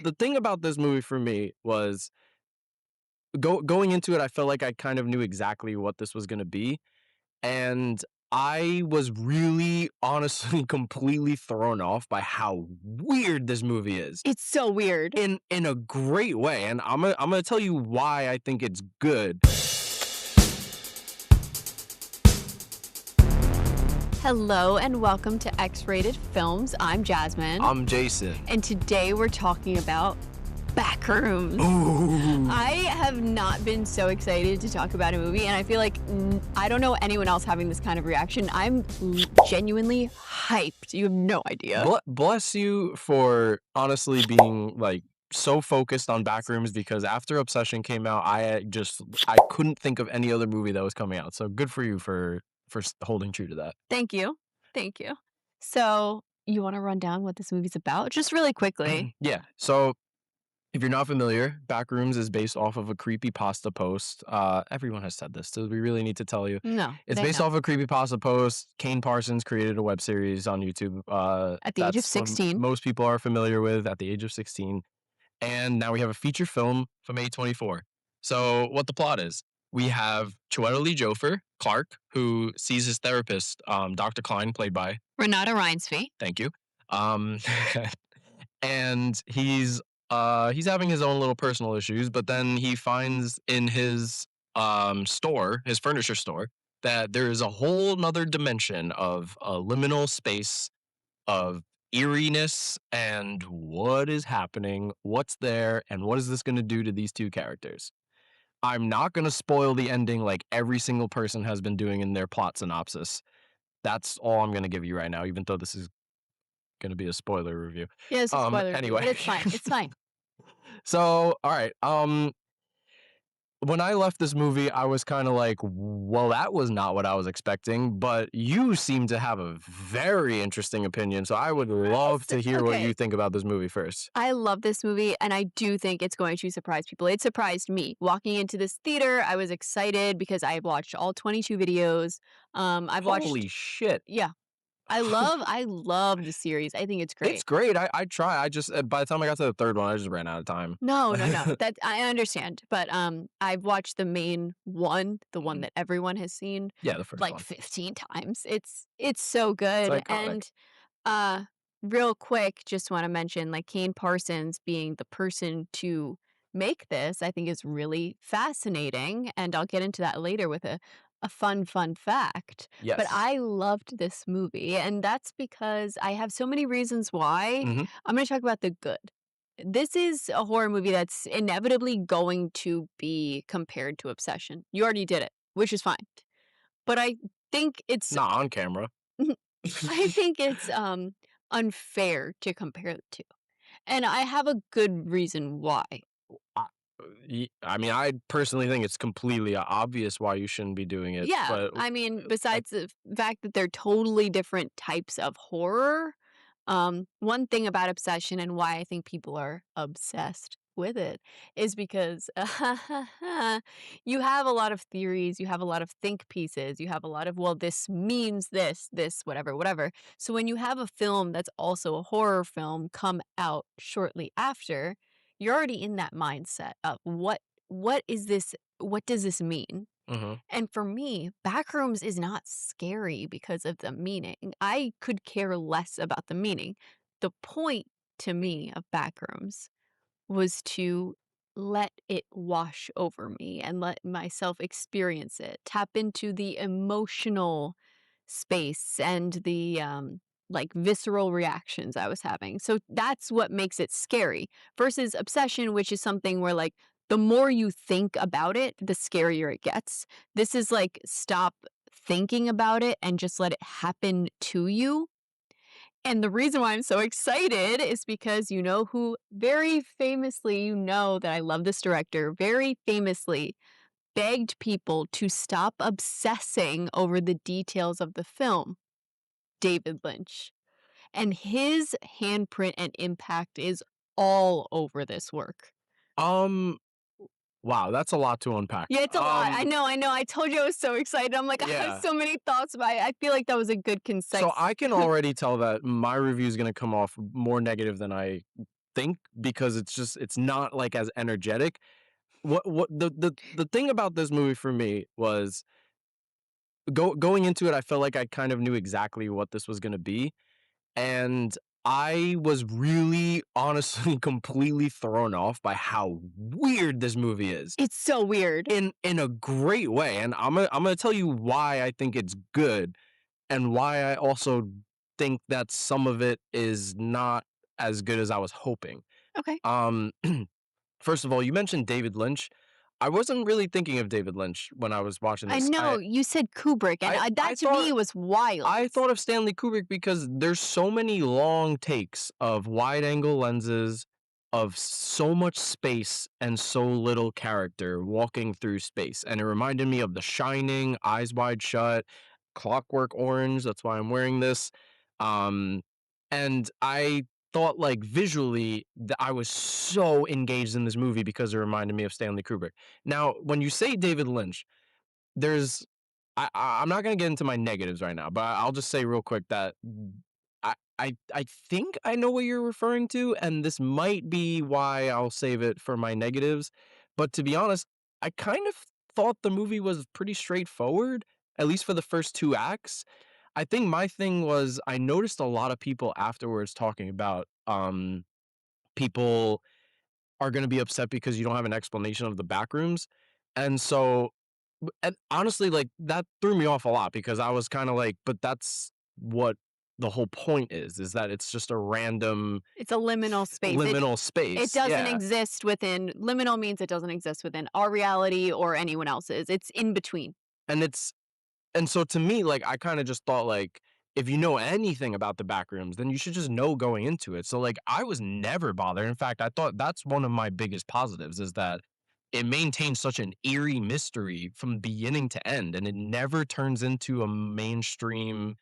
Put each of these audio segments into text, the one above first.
the thing about this movie for me was going into it, I felt like I kind of knew exactly what this was gonna be, and I was really, honestly, completely thrown off by how weird this movie is It's so weird. in a great way, and I'm gonna tell you why I think it's good. Hello and welcome to X-Rated Films. I'm Jasmine, I'm Jason. and today we're talking about Backrooms. Ooh. I have not been so excited to talk about a movie, and I feel like I don't know anyone else having this kind of reaction. I'm genuinely hyped. You have no idea. Bless you for honestly being, like, so focused on Backrooms because after Obsession came out, I couldn't think of any other movie that was coming out, so good for you for holding true to that. Thank you. Thank you. So, you want to run down what this movie's about? Just really quickly. Yeah, so if you're not familiar, Backrooms is based off of a creepypasta post. Everyone has said this, so we really need to tell you. No, It's they based know. off a creepypasta post. Kane Parsons created a web series on YouTube. At the age of That's what 16. most people are familiar with at the age of 16. And now we have a feature film from A24. So what the plot is, we have Chiwetel Ejiofor, Clark, who sees his therapist, Dr. Klein, played by, Renata Reinsve. thank you. Um, and he's having his own little personal issues, but then he finds in his store, his furniture store, that there is a whole nother dimension of a liminal space of eeriness and what is happening, what's there, and what is this going to do to these two characters. I'm not going to spoil the ending like every single person has been doing in their plot synopsis. That's all I'm going to give you right now, even though this is going to be a spoiler review. Yeah, it's a spoiler review, Anyway. but it's fine. It's fine. So, all right. When I left this movie, I was kind of like, well, that was not what I was expecting, but you seem to have a very interesting opinion, so I would love Yes. to hear what Okay. you think about this movie first. I love this movie, and I do think it's going to surprise people. It surprised me. Walking into this theater, I was excited because I've watched all 22 videos. I've watched Holy shit. yeah. I love the series. I think it's It's great. great. I try. I just by the time I got to the third one, I just ran out of time. No, no, no. That I understand, but I've watched the main one, the one Mhm. that everyone has seen Yeah, the first like one. 15 times. It's so It's good. iconic. And Uh, real quick, just want to mention like Kane Parsons being the person to make this, I think is really fascinating. And I'll get into that later with a fun fact. But Yes. I loved this movie, and that's because I have so many reasons why. Mhm. I'm going to talk about the good. This is a horror movie that's inevitably going to be compared to Obsession. You already did it, which is fine. But I think it's Not on camera. I think it's, unfair to compare the 2, and I have a good reason why. I I mean, I personally think it's completely obvious why you shouldn't be doing it, Yeah, but I mean, I besides the fact that they're totally different types of horror, one thing about Obsession and why I think people are obsessed with it is because you have a lot of theories, you have a lot of think pieces, you have a lot of, well, this means this, whatever, whatever. So when you have a film that's also a horror film come out shortly after, you're already in that mindset of what is this? What does this mean? Mhm. And for me, Backrooms is not scary because of the meaning. I could care less about the meaning. The point to me of Backrooms was to let it wash over me and let myself experience it, tap into the emotional space and the like visceral reactions I was having. So that's what makes it scary versus obsession, which is something where like the more you think about it, the scarier it gets. This is like stop thinking about it and just let it happen to you. And the reason why I'm so excited is because you know who very famously, you know that I love this director, very famously begged people to stop obsessing over the details of the film, David Lynch. And his handprint and impact is all over this work. Um, wow, that's a lot to unpack. Yeah, it's a lot. I know. I told you I was so excited. I'm like, I have Yeah. so many thoughts, but I feel like that was a good, So concise. I can already tell that my review is gonna come off more negative than I think because it's not like as energetic. What the thing about this movie for me was going into it, I felt like I kind of knew exactly what this was gonna be, and I was really, honestly, completely thrown off by how weird this movie is It's so weird. in a great way, and I'm gonna tell you why I think it's good and why I also think that some of it is not as good as I was hoping. Okay. Um, First of all, you mentioned David Lynch. I wasn't really thinking of David Lynch when I was watching I this. know, you said Kubrick, and, I that to thought me was wild. I thought of Stanley Kubrick because there's so many long takes of wide angle lenses of so much space and so little character walking through space. And it reminded me of The Shining, Eyes Wide Shut, Clockwork Orange. That's why I'm wearing this. Um, and I thought like visually that I was so engaged in this movie because it reminded me of Stanley Kubrick. Now, when you say David Lynch, there's I'm not gonna get into my negatives right now, but I'll just say real quick that I think I know what you're referring to, and this might be why I'll save it for my negatives. But to be honest, I kind of thought the movie was pretty straightforward, at least for the first 2 acts. I think my thing was I noticed a lot of people afterwards talking about, people are gonna be upset because you don't have an explanation of the backrooms, and so and honestly, like, that threw me off a lot because I was kinda like, "But that's what the whole point is that it's just a random It's a liminal space. liminal It space." doesn't Yeah, exist within liminal means it doesn't exist within our reality or anyone else's. It's in between. and it's and so to me, like, I kinda just thought, like, if you know anything about the backrooms, then you should just know going into it. So, like, I was never bothered. In fact, I thought that's one of my biggest positives is that it maintains such an eerie mystery from beginning to end, and it never turns into a mainstream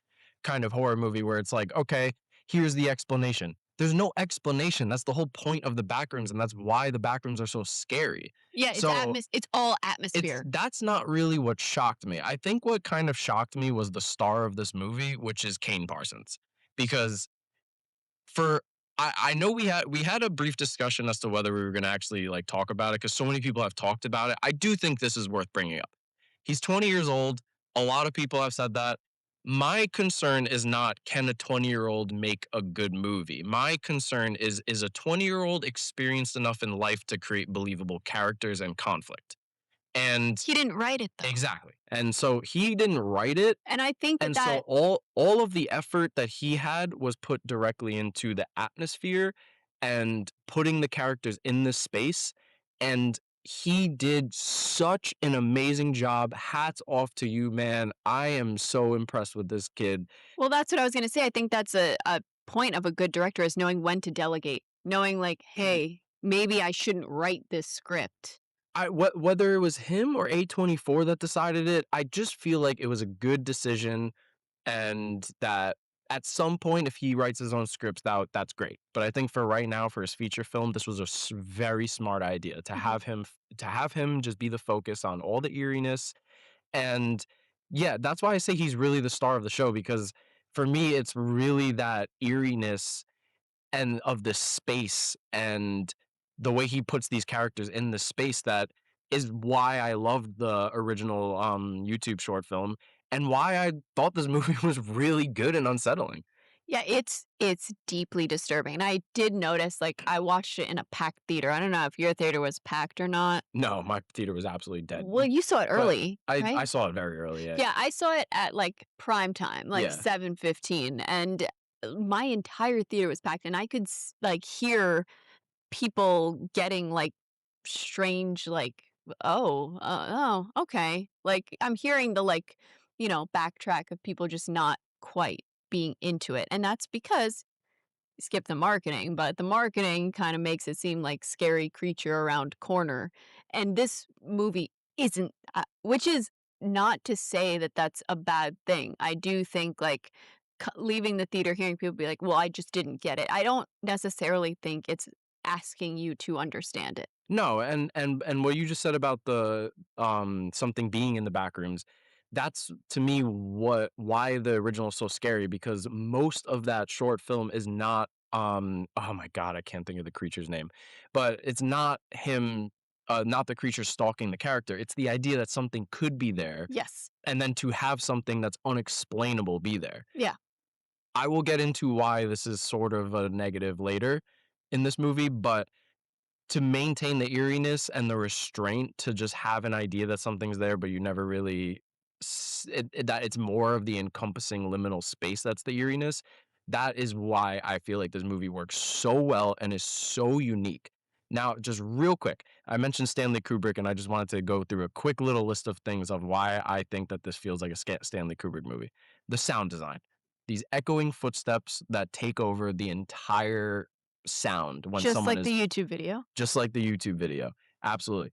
kind of horror movie where it's like, "Okay, here's the explanation." There's no explanation. That's the whole point of the backrooms, and that's why the backrooms are so scary. Yeah, So it's all atmosphere. that's not really what shocked me. I think what kind of shocked me was the star of this movie, which is Kane Parsons. Because for I know we had a brief discussion as to whether we were gonna actually, like, talk about it because so many people have talked about it. I do think this is worth bringing up. He's 20 years old. A lot of people have said that. My concern is not, can a 20-year-old make a good movie? My concern is a 20-year-old experienced enough in life to create believable characters and conflict? And He didn't write it though. exactly. And so he didn't write it, And I think that and so that all of the effort that he had was put directly into the atmosphere and putting the characters in this space, and he did such an amazing job. Hats off to you, man. I am so impressed with this kid. well, that's what I was gonna say. I think that's a point of a good director is knowing when to delegate, knowing like, "Hey, maybe I shouldn't write this script." Whether it was him or A24 that decided it, I just feel like it was a good decision and that at some point, if he writes his own scripts, that's great. But I think for right now, for his feature film, this was a very smart idea to Mhm. have him just be the focus on all the eeriness. And yeah, that's why I say he's really the star of the show because for me, it's really that eeriness and of the space and the way he puts these characters in the space that is why I loved the original YouTube short film and why I thought this movie was really good and unsettling. Yeah, it's deeply disturbing, and I did notice, like, I watched it in a packed theater. I don't know if your theater was packed or not. No, my theater was absolutely dead. Well, you saw it But early, I right? saw it very early. Yeah. Yeah, I saw it at, like, prime time, like Yeah. 7:15, and, my entire theater was packed, and I could like, hear people getting, like, strange, like, "Oh, oh, okay." Like, I'm hearing the, like, backtrack of people just not quite being into it, and that's because skip the marketing, but the marketing kind of makes it seem like scary creature around corner. And this movie isn't, which is not to say that that's a bad thing. I do think like leaving the theater hearing people be like, well, I just didn't get it. I don't necessarily think it's asking you to understand it. No, and what you just said about the something being in the back rooms, that's to me what why the original is so scary because most of that short film is not oh my god, I can't think of the creature's name, but it's not him, not the creature stalking the character. It's the idea that something could be there, Yes. and then to have something that's unexplainable be there. Yeah. I will get into why this is sort of a negative later in this movie, but to maintain the eeriness and the restraint to just have an idea that something's there, but you never really that it's more of the encompassing liminal space that's the eeriness. That is why I feel like this movie works so well and is so unique. Now, just real quick, I mentioned Stanley Kubrick, and I just wanted to go through a quick little list of things of why I think that this feels like a Stanley Kubrick movie. The sound design, these echoing footsteps that take over the entire sound when Just someone like the is YouTube video. just like the YouTube video. Absolutely.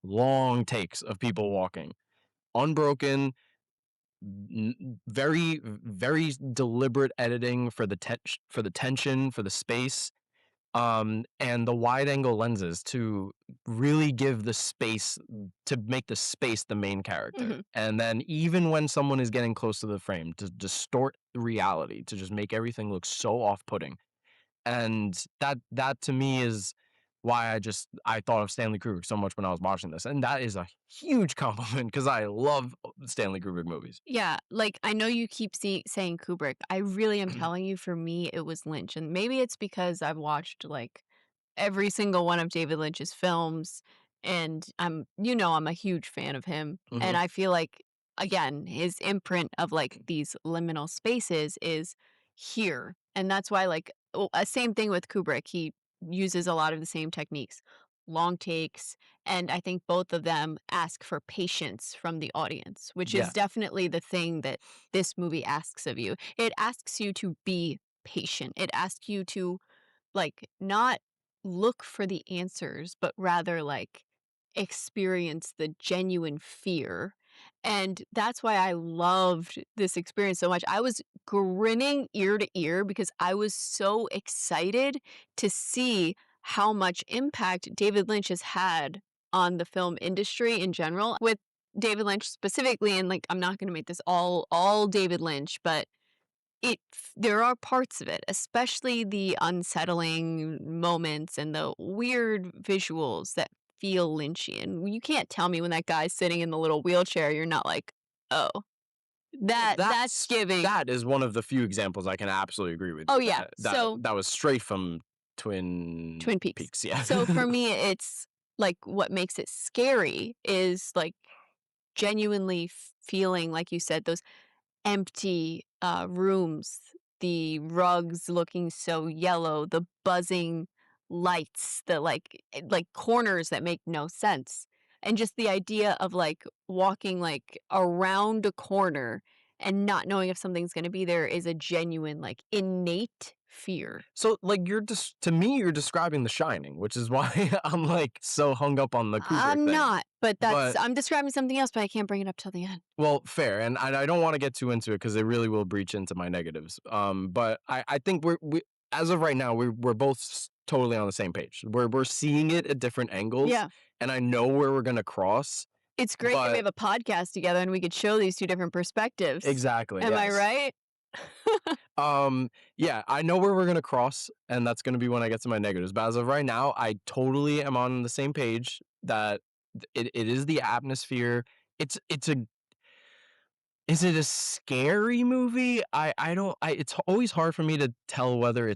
Long takes of people walking. Unbroken, very, very deliberate editing for the for the tension, for the space, and the wide angle lenses to really give the space to make the space the main character. Mhm. And then even when someone is getting close to the frame, to distort reality, to just make everything look so off-putting. And that to me is why I thought of Stanley Kubrick so much when I was watching this, and that is a huge compliment because I love Stanley Kubrick movies. Yeah, like, I know you keep saying Kubrick. I really am telling you, for me, it was Lynch, and maybe it's because I've watched, like, every single one of David Lynch's films, and I'm a huge fan of him, and Mhm. I feel like, again, his imprint of, like, these liminal spaces is here, and that's why, like same thing with Kubrick, he uses a lot of the same techniques, long takes, and I think both of them ask for patience from the audience, which is Yeah. definitely the thing that this movie asks of you. It asks you to be patient. It asks you to, like, not look for the answers, but rather, like, experience the genuine fear. And that's why I loved this experience so much. I was grinning ear to ear because I was so excited to see how much impact David Lynch has had on the film industry in general, with David Lynch specifically. And, like, I'm not going to make this all David Lynch, but there are parts of it, especially the unsettling moments and the weird visuals that feel Lynchian. You can't tell me when that guy's sitting in the little wheelchair, you're not like, "Oh, that's giving." That is one of the few examples I can absolutely agree with Oh, you. yeah. So That was straight from Twin Twin Peaks. Peaks, yeah. So for me, it's like what makes it scary is, like, genuinely feeling, like you said, those empty, rooms, the rugs looking so yellow, the buzzing lights, the, like, corners that make no sense, and just the idea of, like, walking, like, around a corner and not knowing if something's gonna be there is a genuine, like, innate fear. So, like, you're just to me, you're describing The Shining, which is why I'm, like, so hung up on the Kubrick I'm thing. not, but But I'm describing something else, but I can't bring it up till the end. well, fair, and I don't wanna get too into it because it really will breach into my negatives, but I think we as of right now, we're both totally on the same page. We're seeing it at different angles, Yeah. and I know where we're gonna cross, It's great that we but have a podcast together and we could show these 2 different perspectives. exactly, Am I yes. right? Yeah, I know where we're gonna cross, and that's gonna be when I get to my negatives, but as of right now, I totally am on the same page that it is the atmosphere. It's a Is it a scary movie? I don't it's always hard for me to tell whether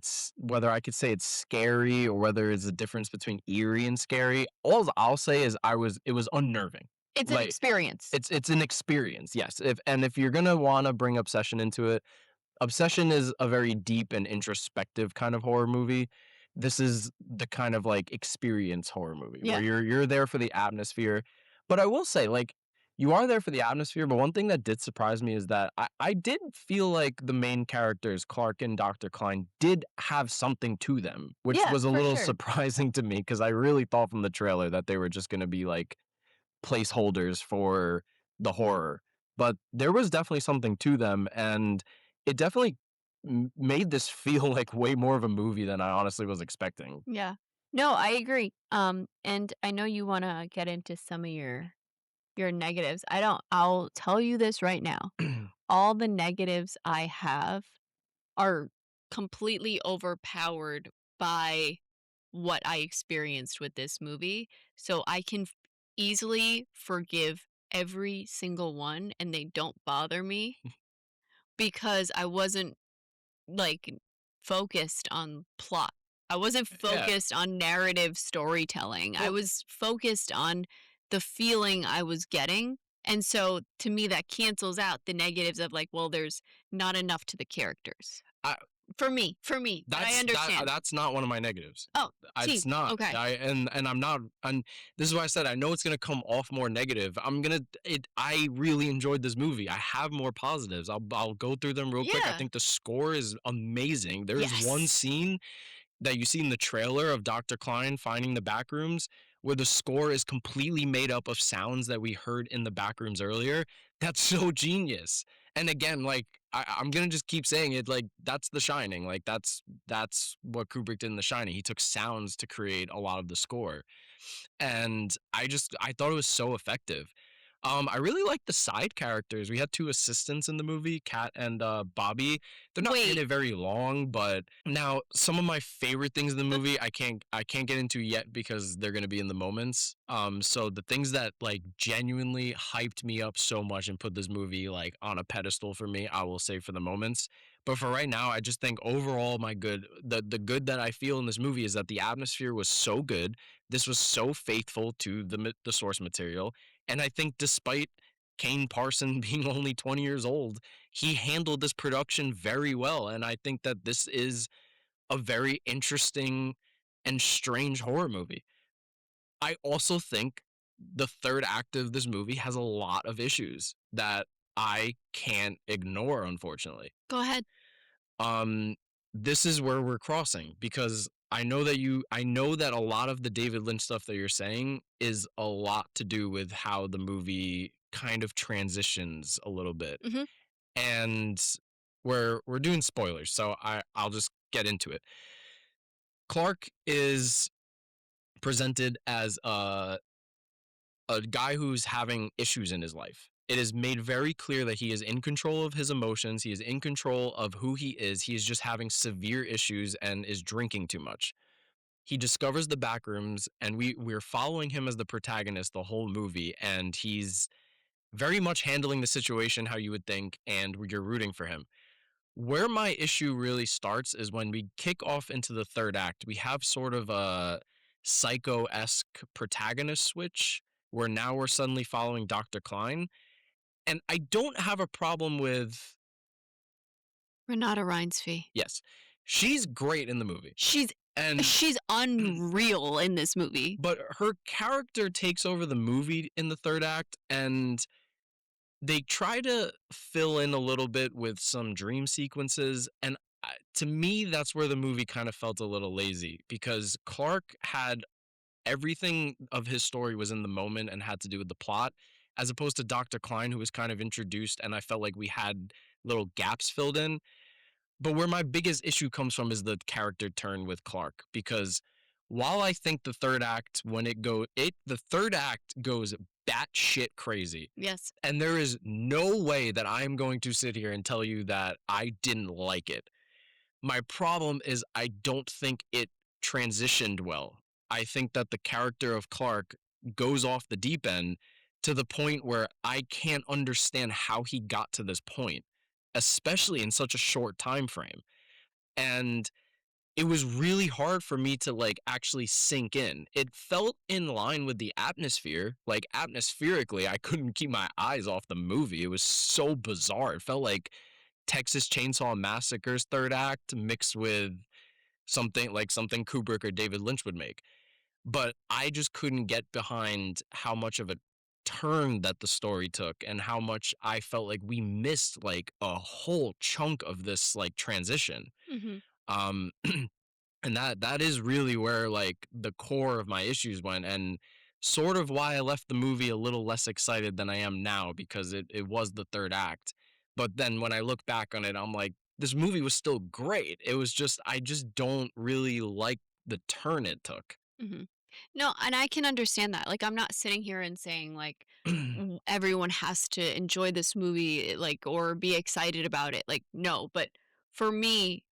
I could say it's scary or whether it's a difference between eerie and scary. All I'll say is it was unnerving. It's an Like, experience. it's an experience, yes. If you're gonna wanna bring obsession into it, Obsession is a very deep and introspective kind of horror movie. This is the kind of, like, experience horror movie where Yeah. you're there for the atmosphere. But I will say, like, you are there for the atmosphere, but one thing that did surprise me is that I did feel like the main characters, Clark and Dr. Klein, did have something to them, which Yeah, was a for little sure. surprising to me because I really thought from the trailer that they were just gonna be, like, placeholders for the horror, but there was definitely something to them, and it definitely made this feel like way more of a movie than I honestly was expecting. Yeah. No, I agree. And I know you wanna get into some of your negatives. I'll tell you this right now. All the negatives I have are completely overpowered by what I experienced with this movie, so I can easily forgive every single one and they don't bother me because I wasn't like focused on plot. I wasn't Yeah. focused on narrative storytelling. I Well, was focused on the feeling I was getting. And so to me that cancels out the negatives of like, well, there's not enough to the characters. I For me, but I understand. that's not one of my negatives. Oh, It's see, not. okay. And I'm not, and this is why I said I know it's gonna come off more negative. I really enjoyed this movie. I have more positives. I'll go through them real quick. I Yeah. think the score is amazing. There's one Yes. scene that you see in the trailer of Dr. Klein finding the Backrooms, where the score is completely made up of sounds that we heard in the Backrooms earlier. That's so genius. And again, like I'm gonna just keep saying it, like that's The Shining. Like that's what Kubrick did in The Shining. He took sounds to create a lot of the score, and I thought it was so effective. I really like the side characters. We had two assistants in the movie, Kat and Bobby. They're not in Wait. it very long, but now some of my favorite things in the movie I can't get into yet because they're gonna be in the moments. So the things that like genuinely hyped me up so much and put this movie like on a pedestal for me, I will say for the moments. But for right now, I just think overall the good that I feel in this movie is that the atmosphere was so good. This was so faithful to the source material, and I think despite Kane Parson being only 20 years old, he handled this production very well. And I think that this is a very interesting and strange horror movie. I also think the third act of this movie has a lot of issues that I can't ignore, unfortunately. Go ahead. Um, this is where we're crossing because I know that a lot of the David Lynch stuff that you're saying is a lot to do with how the movie kind of transitions a little bit. Mhm. And we're doing spoilers, so I'll just get into it. Clark is presented as a guy who's having issues in his life. It is made very clear that he is in control of his emotions. He is in control of who he is. He is just having severe issues and is drinking too much. He discovers the back rooms, and we're following him as the protagonist the whole movie. And he's very much handling the situation how you would think, and you're rooting for him. Where my issue really starts is when we kick off into the third act. We have sort of a psycho esque protagonist switch where now we're suddenly following Dr. Klein. And I don't have a problem with, Renata Reinsve. yes, she's great in the movie. She's And, she's unreal in this movie. but her character takes over the movie in the third act, and they try to fill in a little bit with some dream sequences. And to me, that's where the movie kind of felt a little lazy because Clark had everything of his story was in the moment and had to do with the plot, as opposed to Dr. Klein, who was kind of introduced, and I felt like we had little gaps filled in. But where my biggest issue comes from is the character turn with Clark, because while I think the third act, when the third act goes batshit crazy, Yes. and there is no way that I am going to sit here and tell you that I didn't like it. My problem is I don't think it transitioned well. I think that the character of Clark goes off the deep end to the point where I can't understand how he got to this point, especially in such a short time frame. And it was really hard for me to like actually sink in. It felt in line with the atmosphere. Like atmospherically, I couldn't keep my eyes off the movie. It was so bizarre. It felt like Texas Chainsaw Massacre's third act mixed with something Kubrick or David Lynch would make. But I just couldn't get behind how much of a turn that the story took and how much I felt like we missed like a whole chunk of this like transition. Mhm. Um and that is really where like the core of my issues went, and sort of why I left the movie a little less excited than I am now, because it was the third act. But then when I look back on it, I'm like, this movie was still great. It was just I just don't really like the turn it took. Mhm. No, and I can understand that. Like, I'm not sitting here and saying like everyone has to enjoy this movie like or be excited about it. Like, no, but for me,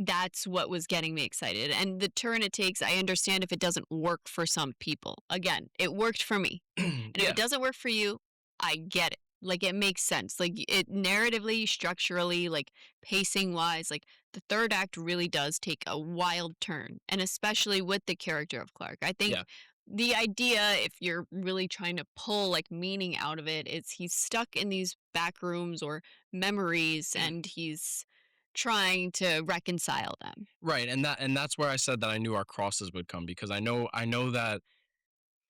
that's what was getting me excited, and the turn it takes, I understand if it doesn't work for some people. Again, it worked for me, and if it Yeah, doesn't work for you, I get it. Like, it makes sense. Like, it narratively, structurally, like, pacing-wise, like, the 3rd act really does take a wild turn, and especially with the character of Clark. I think yeah. the idea, if you're really trying to pull, like, meaning out of it, is he's stuck in these back rooms or memories, Mhm. and he's trying to reconcile them. Right, and that's where I said that I knew our crosses would come because I know that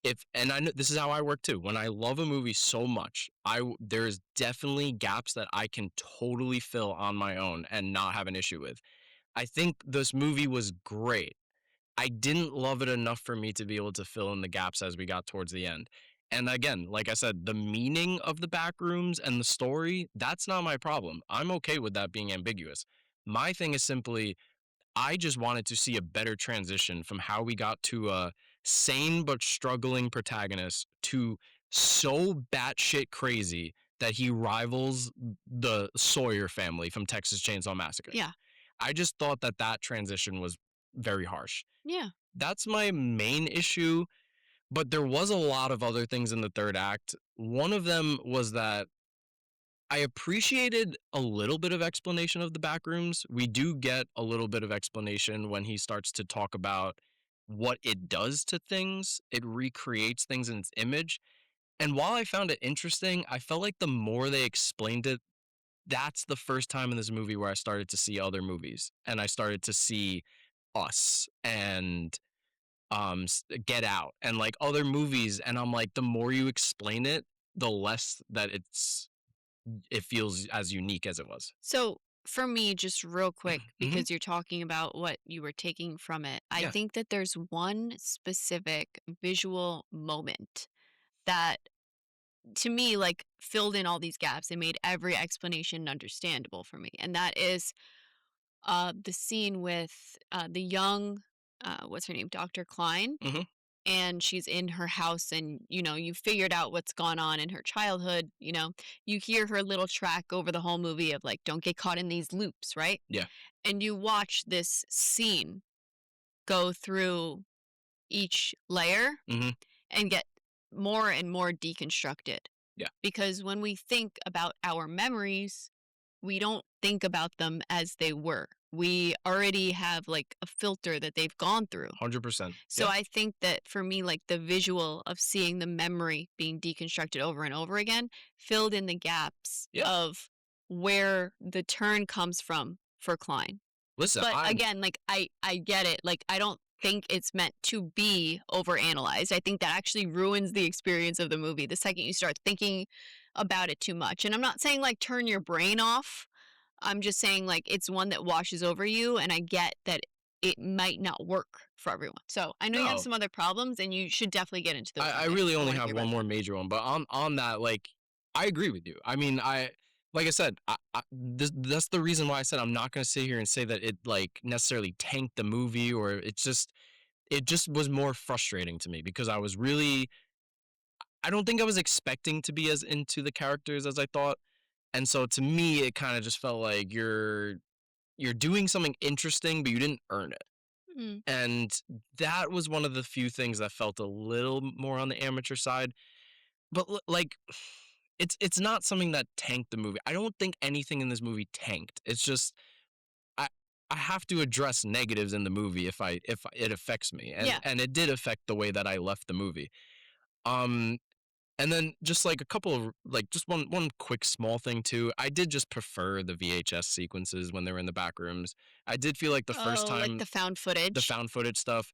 if and I know this is how I work too. When I love a movie so much, there's definitely gaps that I can totally fill on my own and not have an issue with. I think this movie was great. I didn't love it enough for me to be able to fill in the gaps as we got towards the end. And again, like I said, the meaning of the back rooms and the story, that's not my problem. I'm okay with that being ambiguous. My thing is simply I just wanted to see a better transition from how we got to a sane but struggling protagonist to so batshit crazy that he rivals the Sawyer family from Texas Chainsaw Massacre. Yeah. I just thought that that transition was very harsh. Yeah. That's my main issue, but there was a lot of other things in the 3rd act. One of them was that I appreciated a little bit of explanation of the back rooms. We do get a little bit of explanation when he starts to talk about what it does to things. It recreates things in its image. And while I found it interesting, I felt like the more they explained it, that's the first time in this movie where I started to see other movies and I started to see Us and Get Out and like other movies and I'm like the more you explain it, the less that it feels as unique as it was. So, for me, just real quick, Mhm. because you're talking about what you were taking from it, I Yeah. think that there's one specific visual moment that, to me, like, filled in all these gaps and made every explanation understandable for me. And that is the scene with the young, what's her name, Dr. Klein, Mhm. and she's in her house, and you figured out what's gone on in her childhood. You hear her little track over the whole movie of like, don't get caught in these loops, right? Yeah. And you watch this scene go through each layer Mhm. and get more and more deconstructed, Yeah. because when we think about our memories, we don't think about them as they were. We already have like a filter that they've gone through. 100%. So Yeah. I think that for me, like, the visual of seeing the memory being deconstructed over and over again filled in the gaps Yeah. of where the turn comes from for Klein. Listen, But I'm again, like, I get it. Like, I don't think it's meant to be overanalyzed. I think that actually ruins the experience of the movie the second you start thinking about it too much. And I'm not saying like turn your brain off. I'm just saying, like, it's one that washes over you, and I get that it might not work for everyone. So, I know you have no. some other problems, and you should definitely get into those I one day. really I only wanna have hear one about more them. major one, but on that, like, I agree with you. I mean, like I said, that's the reason why I said I'm not gonna sit here and say that it like necessarily tanked the movie or it just was more frustrating to me because I don't think I was expecting to be as into the characters as I thought. And so to me, it kind of just felt like you're doing something interesting, but you didn't earn it. Mm, And that was one of the few things that felt a little more on the amateur side. But like, it's not something that tanked the movie. I don't think anything in this movie tanked. It's just I I have to address negatives in the movie if it affects me, yeah. and it did affect the way that I left the movie. Um, and then just like a couple of like just one quick small thing too. I did just prefer the VHS sequences when they were in the back rooms. I did feel like the first Oh, like time the found the footage? found footage stuff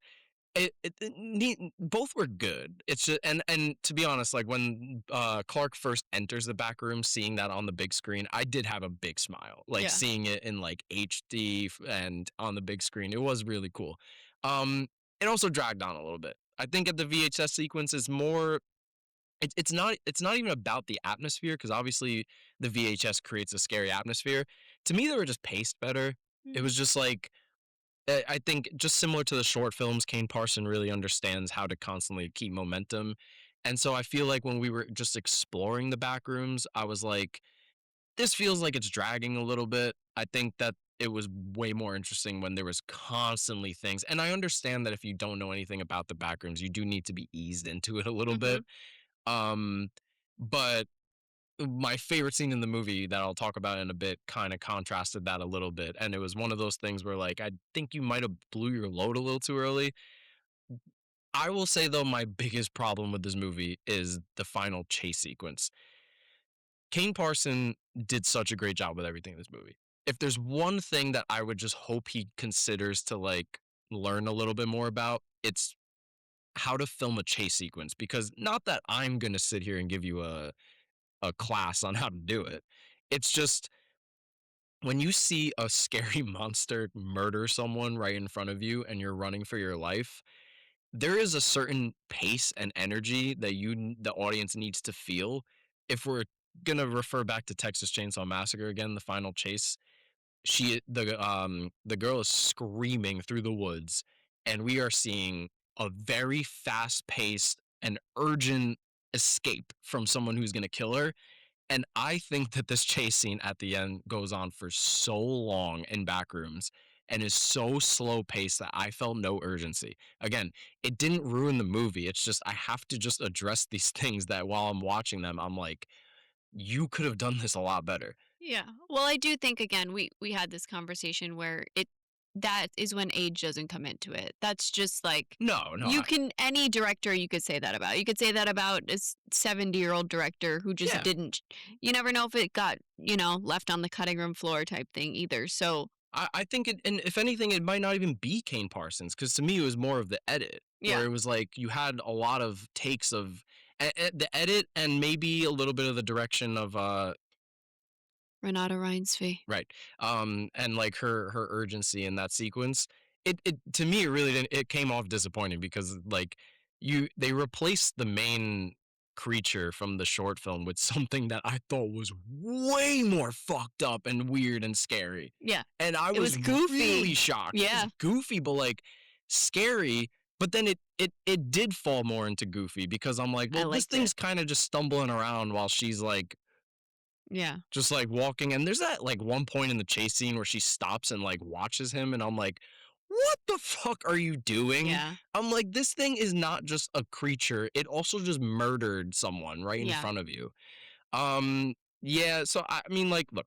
both were good. It's just and to be honest, like when Clark first enters the back room, seeing that on the big screen, I did have a big smile. Like Yeah. seeing it in like HD and on the big screen, it was really cool. Um, it also dragged on a little bit. I think at the VHS sequence is more. It's not even about the atmosphere because obviously the VHS creates a scary atmosphere. To me, they were just paced better. It Mm, was just like I think just similar to the short films, Kane Parson really understands how to constantly keep momentum. And so I feel like when we were just exploring the back rooms, I was like, this feels like it's dragging a little bit. I think that it was way more interesting when there was constantly things. And I understand that if you don't know anything about the Backrooms, you do need to be eased into it a little bit. Mhm. Um, but my favorite scene in the movie that I'll talk about in a bit kind of contrasted that a little bit. And it was one of those things where, like, I think you might have blew your load a little too early. I will say, though, my biggest problem with this movie is the final chase sequence. Kane Parson did such a great job with everything in this movie. If there's one thing that I would just hope he considers to, like, learn a little bit more about, it's how to film a chase sequence, because not that I'm going to sit here and give you a class on how to do it. It's just when you see a scary monster murder someone right in front of you and you're running for your life, there is a certain pace and energy that the audience needs to feel. If we're gonna refer back to Texas Chainsaw Massacre again, the final chase, the girl is screaming through the woods, and we are seeing a very fast paced and urgent escape from someone who's gonna kill her. And I think that this chase scene at the end goes on for so long in Backrooms and is so slow paced that I felt no urgency. Again, it didn't ruin the movie. It's just I have to just address these things that while I'm watching them, I'm like, you could have done this a lot better. Yeah. Well, I do think again we had this conversation where it that is when age doesn't come into it. That's just like No, no, you can any director you could say that about. You could say that about a 70-year-old director who just yeah. didn't you never know if it got, left on the cutting room floor type thing either. So, I think it, and if anything, it might not even be Kane Parsons, because to me it was more of the edit where yeah. it was like you had a lot of takes of the edit and maybe a little bit of the direction of Renata Reinsve. right. And like her urgency in that sequence, it to me it really didn't, it came off disappointing because like they replaced the main creature from the short film with something that I thought was way more fucked up and weird and scary. Yeah. And I It was was really goofy. shocked. It was Yeah. goofy, but like scary. But then it did fall more into goofy because I'm like, I well, this liked thing's it. kind of just stumbling around while she's like Yeah. just, like, walking, and there's that, like, one point in the chase scene where she stops and, like, watches him, and I'm like, "What the fuck are you doing?" Yeah. I'm like, "This thing is not just a creature, it also just murdered someone right in Yeah. front of you." Um, yeah, so, I mean, like, look,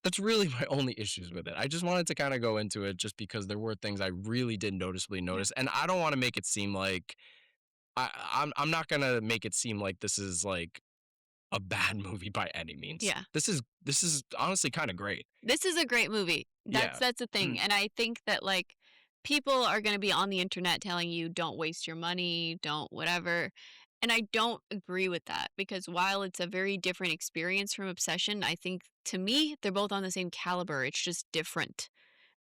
that's really my only issues with it. I just wanted to kinda go into it just because there were things I really did noticeably Yeah. notice, and I don't wanna make it seem like I'm not gonna make it seem like this is, like, a bad movie by any means. Yeah. This is honestly kinda great. This is a great movie. That's Yeah. that's the thing, and I think that, like, people are gonna be on the internet telling you, "Don't waste your money, don't whatever," and I don't agree with that because while it's a very different experience from Obsession, I think to me, they're both on the same caliber, it's just different,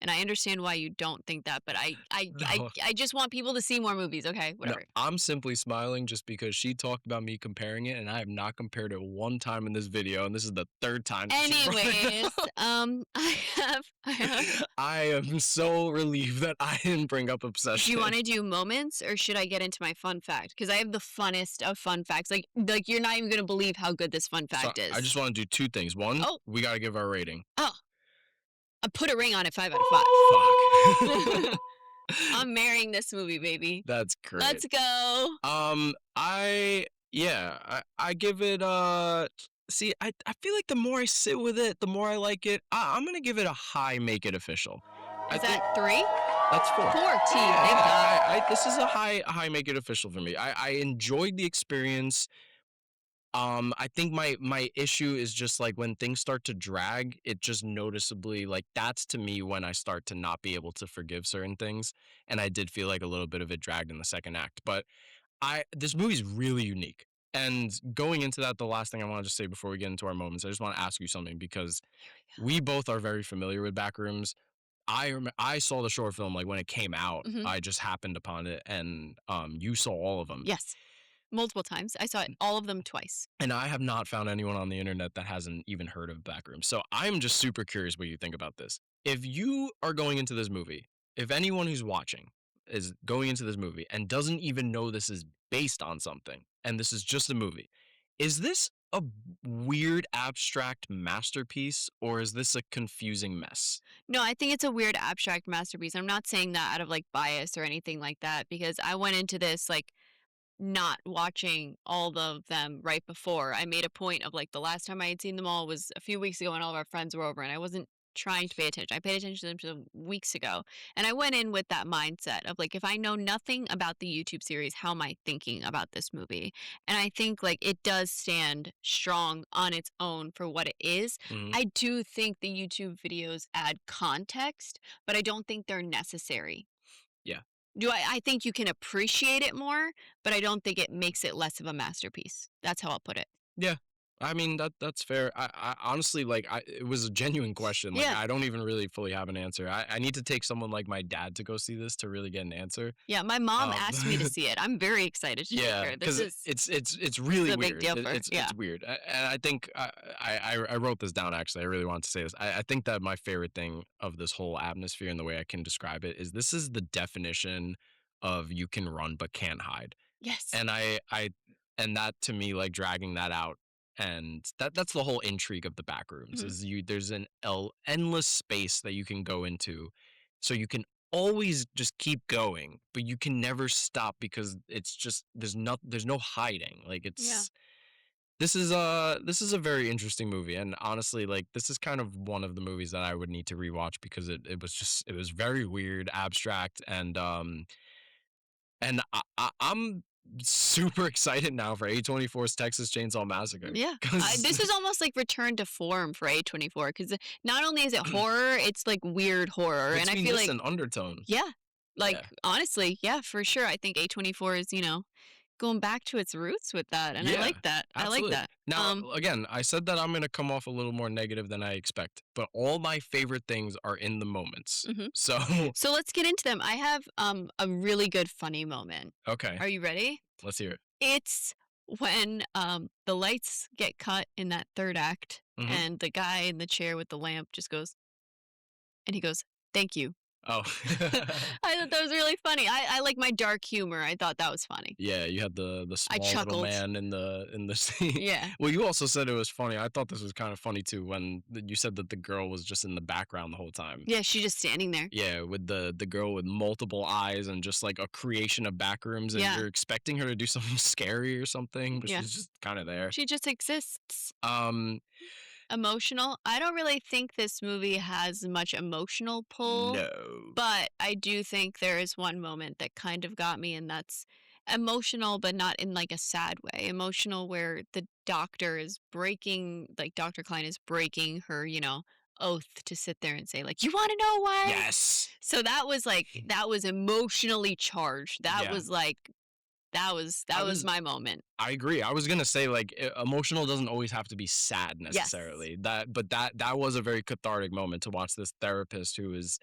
and I understand why you don't think that, but I I I No, I just want people to see more movies, okay? no, Whatever. I'm simply smiling just because she talked about me comparing it, and I have not compared it one time in this video, and this is the 3rd time that she's brought it Anyways, up. I have I am so relieved that I didn't bring up do you Obsession. wanna do moments, or should I get into my fun fact? Because I have the funnest of fun facts, like, you're not even gonna believe how good this fun So, fact I just is. wanna do 2 things. 1, Oh, we gotta give our rating. oh, I put a ring on it 5 out of 5. Fuck. I'm marrying this movie, baby. That's great. Let's go. I yeah, I give it see, I feel like the more I sit with it, the more I like it. I'm gonna give it a high make it official. I Is think that 3? that's 4. 4 Yeah, T, thank yeah. God. This is a high make it official for me. I enjoyed the experience. I think my issue is just like when things start to drag, it just noticeably like that's to me when I start to not be able to forgive certain things. And I did feel like a little bit of it dragged in the second act. But I this movie's really unique. And going into that, the last thing I want to just say before we get into our moments, I just want to ask you something because Here we both are very familiar with Backrooms. I saw the short film like when it came out. we go. Mhm. I just happened upon it, and you saw all of them. Yes. Multiple times. I saw it all of them twice. And I have not found anyone on the internet that hasn't even heard of Backrooms. So I'm just super curious what you think about this. If you are going into this movie, if anyone who's watching is going into this movie and doesn't even know this is based on something and this is just a movie, is this a weird abstract masterpiece or is this a confusing mess? No, I think it's a weird abstract masterpiece. I'm not saying that out of like bias or anything like that because I went into this like not watching all of them right before. I made a point of like the last time I had seen them all was a few weeks ago when all of our friends were over and I wasn't trying to pay attention. I paid attention to them weeks ago. And I went in with that mindset of like if I know nothing about the YouTube series, how am I thinking about this movie? And I think like it does stand strong on its own for what it is. Mhm. I do think the YouTube videos add context, but I don't think they're necessary. Yeah. I think you can appreciate it more, but I don't think it makes it less of a masterpiece. That's how I'll put it. Yeah. I mean, that's fair. I honestly, like, it was a genuine question. Like, Yeah. I don't even really fully have an answer. I need to take someone like my dad to go see this to really get an answer. Yeah, my mom Um, asked me to see it. I'm very excited to take yeah, her. This because is it's this really is a big weird. deal for her. It's Yeah. weird, and I think I wrote this down actually. I really wanted to say this. I think that my favorite thing of this whole atmosphere and the way I can describe it is this is the definition of you can run but can't hide. Yes. And and that to me, like, dragging that out, and that's the whole intrigue of the Backrooms Mhm. is there's an endless space that you can go into, so you can always just keep going, but you can never stop because it's just there's no hiding. Like, Yeah. it's this is a very interesting movie, and honestly, like, this is kind of one of the movies that I would need to rewatch because it was very weird, abstract, and I'm super excited now for A24's Texas Chainsaw Massacre Yeah. because This is almost like return to form for A24 because not only is it horror, it's like weird horror. And I between feel this like, and Undertone, yeah, like yeah, honestly, yeah, for sure. I think A24 is, going back to its roots with that. And I yeah, like that. I like absolutely. that. Now, again, I said that I'm gonna come off a little more negative than I expect, but all my favorite things are in the moments. Mhm. So, So let's get into them. I have a really good funny moment. okay, Are you ready? let's hear it. It's when the lights get cut in that third act Mhm. and the guy in the chair with the lamp just goes and he goes, "Thank you." Oh. I thought that was really funny. I like my dark humor. I thought that was funny. Yeah, you had the I small little chuckled. man in the scene. Yeah. Well, you also said it was funny. I thought this was kind of funny too when you said that the girl was just in the background the whole time. Yeah, she's just standing there. Yeah, with the girl with multiple eyes and just like a creation of backrooms, and Yeah. you're expecting her to do something scary or something, but Yeah. she's just kind of there. She just exists. Um, Emotional. I don't really think this movie has much emotional pull. no. But I do think there is one moment that kind of got me, and that's emotional, but not in like a sad way. Emotional where the doctor is breaking, like Dr. Klein is breaking her, oath to sit there and say, like, you want to know why? Yes. So that was like that was emotionally charged. That Yeah. was like I that was was my moment. I agree. I was gonna say like emotional doesn't always have to be sad Yes. necessarily. That was a very cathartic moment to watch this therapist who is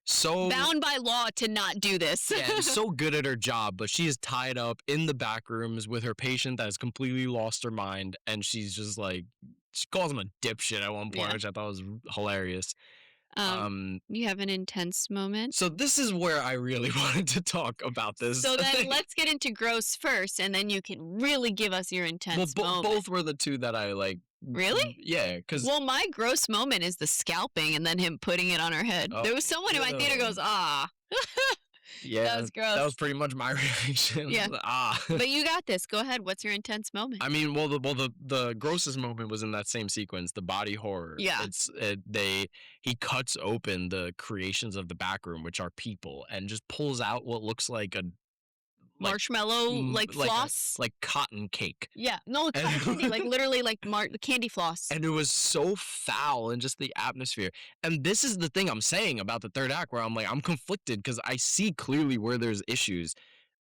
so Bound by law to not do this. yeah, so good at her job, but she is tied up in the back rooms with her patient that has completely lost her mind, and she's just like she calls him a dipshit at one point, Yeah. which I thought was hilarious. Um, Um, you have an intense moment. so this is where I really wanted to talk about this So then thing. let's get into gross first, and then you can really give us your Well, intense moment. both were the two that I like. Really? Yeah, because Well, my gross moment is the scalping and then him putting it on her head. oh There was someone in my theater no. goes, ah. That Yeah, was that was gross. pretty much my reaction. Yeah. Ah. But you got this. Go ahead. What's your intense moment? I mean, the grossest moment was in that same sequence, the body horror. Yeah. He cuts open the creations of the back room, which are people, and just pulls out what looks like Marshmallow, like like a floss. like cotton cake. Yeah. No, cotton candy. Like literally like candy floss. And it was so foul and just the atmosphere. And this is the thing I'm saying about the third act where I'm like, I'm conflicted because I see clearly where there's issues,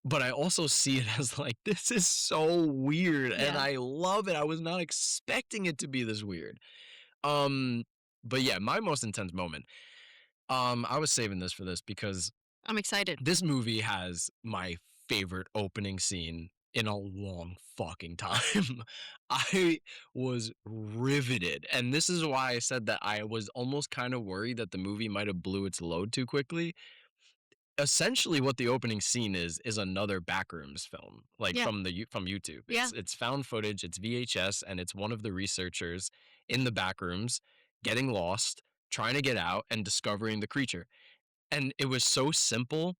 but I also see it as like, this is so weird and Yeah. I love it. I was not expecting it to be this weird. Um, but yeah, my most intense moment. I was saving this for this because I'm excited. this movie has my favorite opening scene in a long fucking time. I was riveted. And this is why I said that I was almost kind of worried that the movie might have blew its load too quickly. essentially what the opening scene is another Backrooms film, like Yeah, from YouTube. yeah. It's found footage, it's VHS, and it's one of the researchers in the Backrooms getting lost, trying to get out, and discovering the creature. And it was so simple,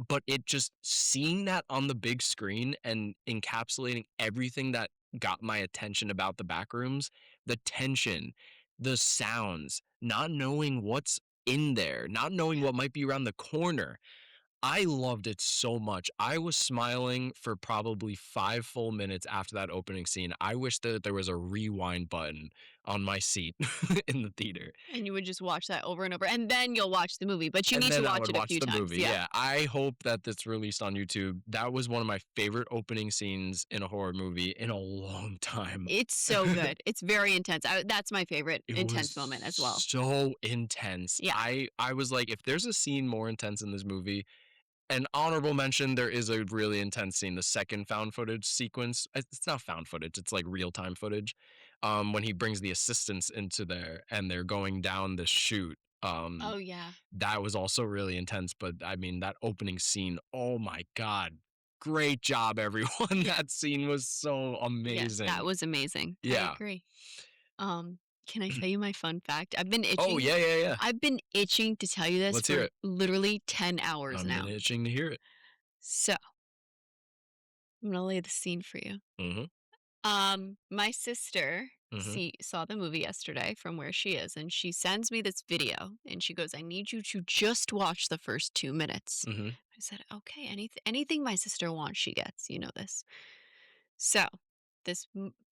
but it just seeing that on the big screen and encapsulating everything that got my attention about the Backrooms, the tension, the sounds, not knowing what's in there, not knowing what might be around the corner. I loved it so much. I was smiling for probably 5 full minutes after that opening scene. I wish that there was a rewind button on my seat in the theater. And you would just watch that over and over, and then you'll watch the movie, but you And need to then I watch would it a watch few the times, movie, yeah. yeah. I hope that it's released on YouTube. That was one of my favorite opening scenes in a horror movie in a long time. It's so good. It's very intense. That's my favorite It was intense moment as well. so intense. Yeah. I was like, if there's a scene more intense in this movie, an honorable mention, there is a really intense scene, the second found footage sequence. It's not found footage, it's like real time footage. When he brings the assistants into there and they're going down the chute. Oh, yeah. That was also really intense, but I mean that opening scene, oh my god. Great job, everyone. Yeah. That scene was so Yes, that amazing. was amazing. I Yeah. agree. Can I tell you my fun fact? Oh, yeah, yeah, yeah. I've been itching to tell you this Let's hear for it. literally 10 hours I'm now. itching to hear it. So, I'm gonna lay the scene for you. Mhm. My sister Mhm. saw the movie yesterday from where she is, and she sends me this video, and she goes, "I need you to just watch the first 2 minutes." Mhm. I said, "Okay, anything my sister wants, she gets. You know this." So, this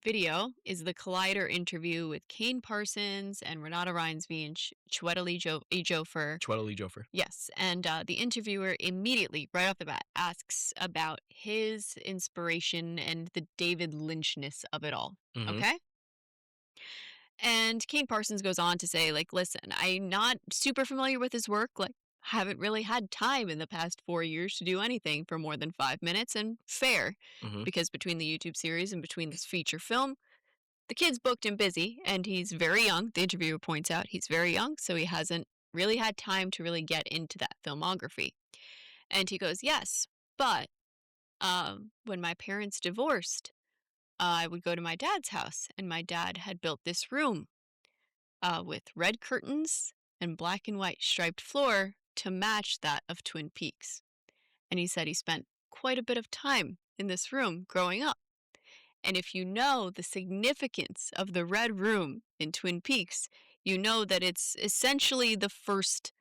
video is the Collider interview with Kane Parsons and Renata Reinsve and Chwedalee Ejiofor. Chwedalee Jofer. Yes, and the interviewer immediately, right off the bat, asks about his inspiration and the David Lynchness of it all. Mhm. Okay? And Kane Parsons goes on to say, like, listen, I'm not super familiar with his work. Like, haven't really had time in the past 4 years to do anything for more than 5 minutes, and fair, Mhm. because between the YouTube series and between this feature film, the kid's booked and busy, and he's very young. The interviewer points out he's very young, so he hasn't really had time to really get into that filmography. And he goes, yes, but when my parents divorced, I would go to my dad's house, and my dad had built this room with red curtains and black and white striped floor to match that of Twin Peaks. And he said he spent quite a bit of time in this room growing up. And if you know the significance of the Red Room in Twin Peaks, you know that it's essentially the first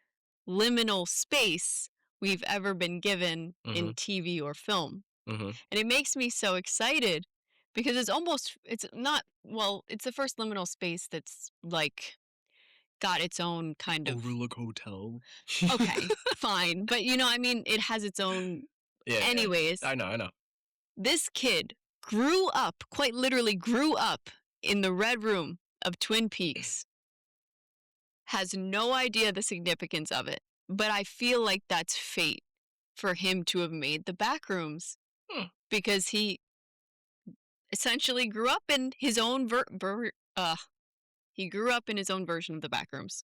liminal space we've ever been given in Mhm. TV or film. Mhm. And it makes me so excited because it's not, well, it's the first liminal space that's like got its own kind of, Overlook Hotel. okay, fine. But I mean, it has its own, Yeah, yeah. anyways. I know, I know. This kid grew up, quite literally grew up in the Red Room of Twin Peaks, has no idea the significance of it. But I feel like that's fate for him to have made the back rooms Hmm, because he essentially grew up in his own he grew up in his own version of the back rooms.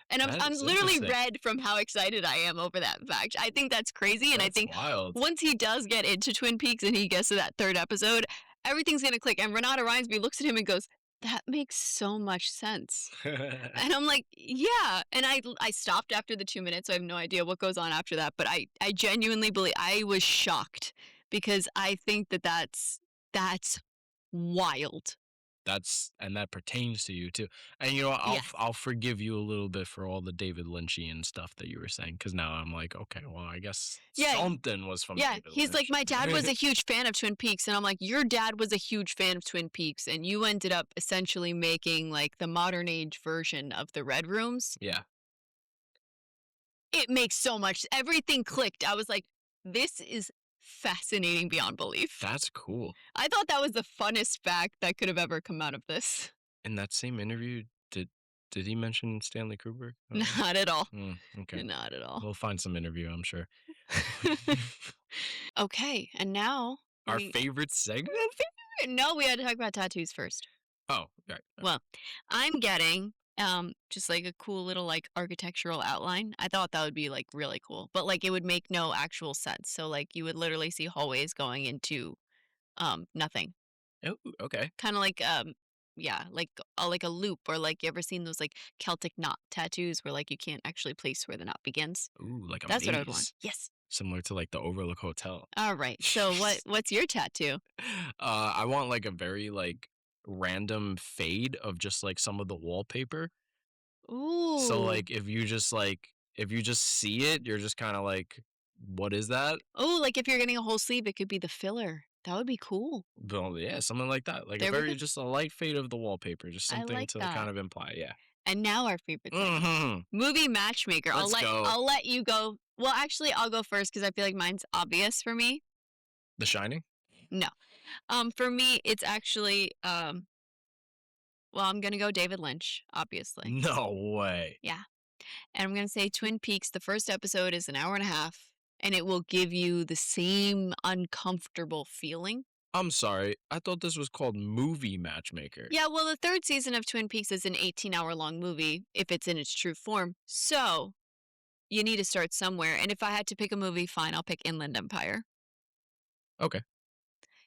And I'm that I'm is literally interesting. red from how excited I am over that fact. I think that's crazy, and I That's think wild. once he does get into Twin Peaks and he gets to that third episode, everything's gonna click. And Renata Reinsby looks at him and goes, "That makes so much sense." And I'm like, "Yeah." And I stopped after the 2 minutes. So I have no idea what goes on after that, but I genuinely believe I was shocked because I think that's wild. And that pertains to you too. And you know what, Yes. I'll forgive you a little bit for all the David Lynchian stuff that you were saying because now I'm like, okay, well, I guess Yeah, something was from yeah, David he's like, Lynch. "My dad was a huge fan of Twin Peaks," and I'm like, "Your dad was a huge fan of Twin Peaks, and you ended up essentially making, like, the modern age version of the Red Rooms." Yeah, It makes so much everything clicked. I was like, "This is fascinating beyond belief." that's cool. I thought that was the funnest fact that could have ever come out of this. In that same interview, did he mention Stanley Kubrick? Not at all. Okay. Not at all. We'll find some interview, I'm sure. Okay, and now Our favorite segment? no, we had to talk about tattoos first. Oh, right. Well, I'm getting Just like a cool little like architectural outline. I thought that would be like really cool, but like it would make no actual sense. So like you would literally see hallways going into nothing. Oh, okay. Kind of like yeah, like a loop, or like you ever seen those like Celtic knot tattoos where like you can't actually place where the knot begins? Ooh, like a That's what I would want. maze, Yes. similar to like the Overlook Hotel. All right. So what's your tattoo? I want like a very like random fade of just like some of the wallpaper. So Ooh. like if you just see it, you're just kind of like, what is that? Oh, like if you're getting a whole sleeve, it could be the filler. That would be cool. Well, yeah, something like that. Like a There we go. very just a light fade of the wallpaper, just I something like to kind that. of imply. Yeah. And now our favorite segment. Hmm. Movie matchmaker. I'll Let's let go. I'll let you go. Well, actually, I'll go first because I feel like mine's obvious for me. The Shining. No. For me, it's actually well, I'm gonna go David Lynch, obviously. No way. Yeah. And I'm gonna say Twin Peaks, the first episode is an hour and a half, and it will give you the same uncomfortable feeling. I'm sorry. I thought this was called Movie Matchmaker. Yeah, well, the third season of Twin Peaks is an 18-hour long movie if it's in its true form. So you need to start somewhere. And if I had to pick a movie, fine, I'll pick Inland Empire. Okay.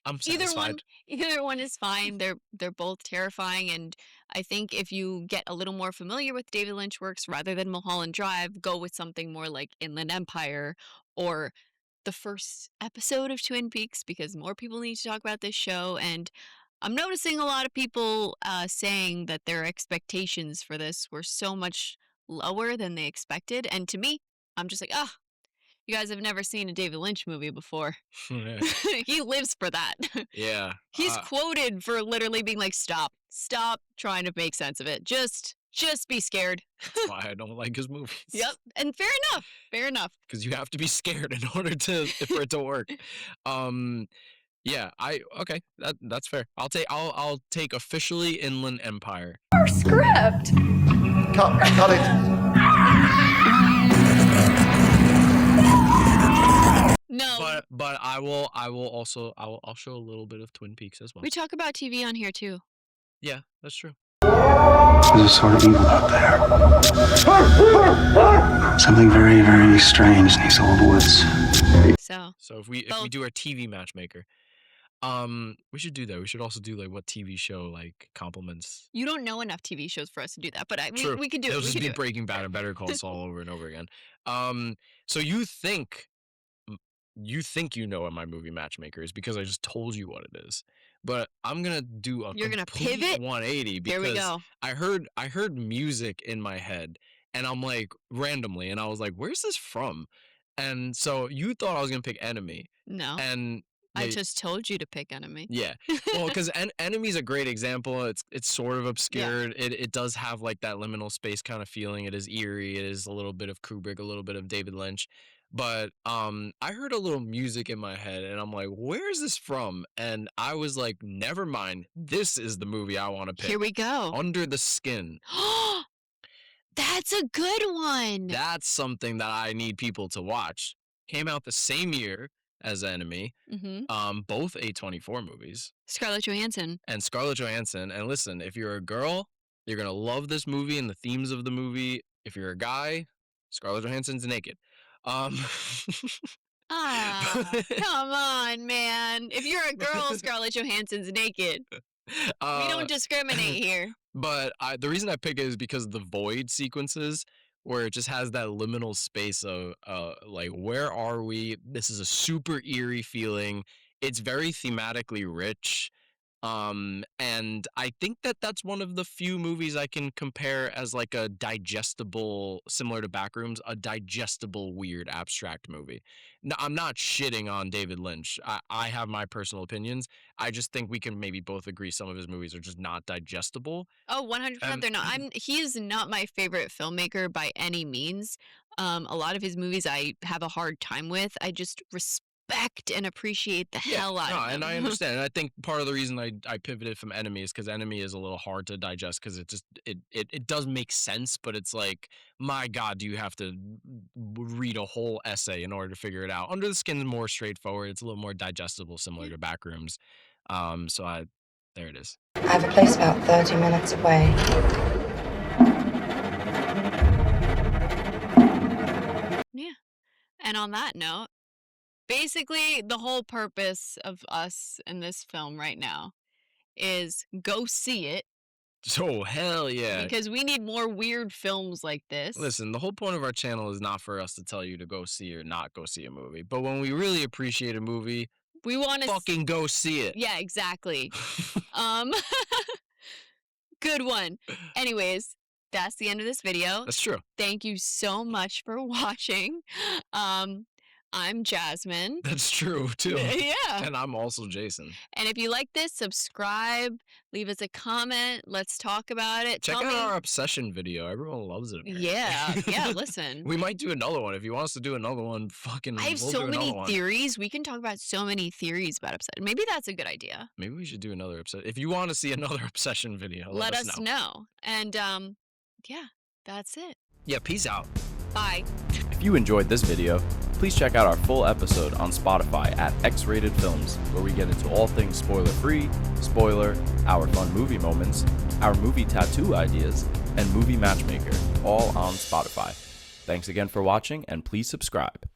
I'm Either one, satisfied. either one is fine. They're both terrifying, and I think if you get a little more familiar with David Lynch works rather than Mulholland Drive, go with something more like Inland Empire or the first episode of Twin Peaks because more people need to talk about this show. And I'm noticing a lot of people saying that their expectations for this were so much lower than they expected. And to me, I'm just like, ah, you guys have never seen a David Lynch movie before. He lives for that. Yeah. He's quoted for literally being like, stop trying to make sense of it. Just be scared. That's why I don't like his movies. Yep. And fair enough. Fair enough. Because you have to be scared in order to for it to work. Um, yeah, I okay, that's fair. I'll take officially Inland Empire. Our script. Cut it. No, But I'll show a little bit of Twin Peaks as well. we talk about TV on here too. Yeah, that's true. There's a sort of evil out there. Something very, very strange in these old woods. So So if we both. do our TV matchmaker, we should do that. We should also do like what TV show like compliments. You don't know enough TV shows for us to do that, but True. we could do It'll it. We just could be do it. Breaking Bad and Better Call Saul over and over again. Um, so m- you think you know what my movie matchmaker is because I just told you what it is. But I'm gonna do a You're gonna complete pivot? 180 There we because go. I heard music in my head and I'm like randomly and I was like, where's this from? And so you thought I was gonna pick Enemy. No, And I yeah, just told you to pick Enemy. yeah. Well, because Enemy's a great example. It's sort of Yeah. obscured. It does have like that liminal space kind of feeling. It is eerie. It is a little bit of Kubrick, a little bit of David Lynch. But I heard a little music in my head, and I'm like, "Where is this from?" And I was like, "Never mind. This is the movie I want to Here pick. we go. Under the Skin. That's a good one. That's something that I need people to watch. Came out the same year as Enemy. Mm-hmm. Both A24 movies. Scarlett Johansson. And Scarlett Johansson. And listen, if you're a girl, you're gonna love this movie and the themes of the movie. If you're a guy, Scarlett Johansson's naked. Um, Ah, come on, man. If you're a girl, Scarlett Johansson's naked. We uh, don't discriminate here. but the reason I pick it is because the void sequences, where it just has that liminal space of like where are we? This is a super eerie feeling. It's very thematically rich. And I think that that's one of the few movies I can compare as like a digestible, similar to Backrooms, a digestible weird abstract movie. No, I'm not shitting on David Lynch. I have my personal opinions. I just think we can maybe both agree some of his movies are just not digestible. Oh, 100% And they're not. He is not my favorite filmmaker by any means. A lot of his movies I have a hard time with. I just respect and appreciate the yeah, hell out no, of and I them. understand. And I think part of the reason I pivoted from Enemy is because Enemy is a little hard to digest because it just it does make sense, but it's like, my God, do you have to read a whole essay in order to figure it out? Under the Skin is more straightforward. It's a little more digestible, similar Yeah. to Backrooms. So I there it is. I have a place about 30 minutes away. Yeah. And on that note, basically the whole purpose of us in this film right now is go see it Oh, hell yeah. because we need more weird films like this. Listen, the whole point of our channel is not for us to tell you to go see or not go see a movie. But when we really appreciate a movie, We want to fucking go see it. Yeah, exactly. Um Good one. Anyways, that's the end of this video. That's true. Thank you so much for watching. I'm Jasmine. That's true, too. Yeah. And I'm also Jason. And if you like this, subscribe, leave us a comment. Let's talk about it. Check Tell out me. our obsession video. Everyone loves it. Yeah, yeah, listen. We might do another one. If you want us to do another one, fucking I have we'll so do many another one. theories. We can talk about so many theories about obsession. Maybe that's a good idea. Maybe we should do another obsession. If you want to see another obsession video, Let us know. And yeah, that's it. Yeah, peace out. Bye. If you enjoyed this video, please check out our full episode on Spotify at X-Rated Films, where we get into all things spoiler-free, spoiler, our fun movie moments, our movie tattoo ideas, and movie matchmaker, all on Spotify. Thanks again for watching, and please subscribe.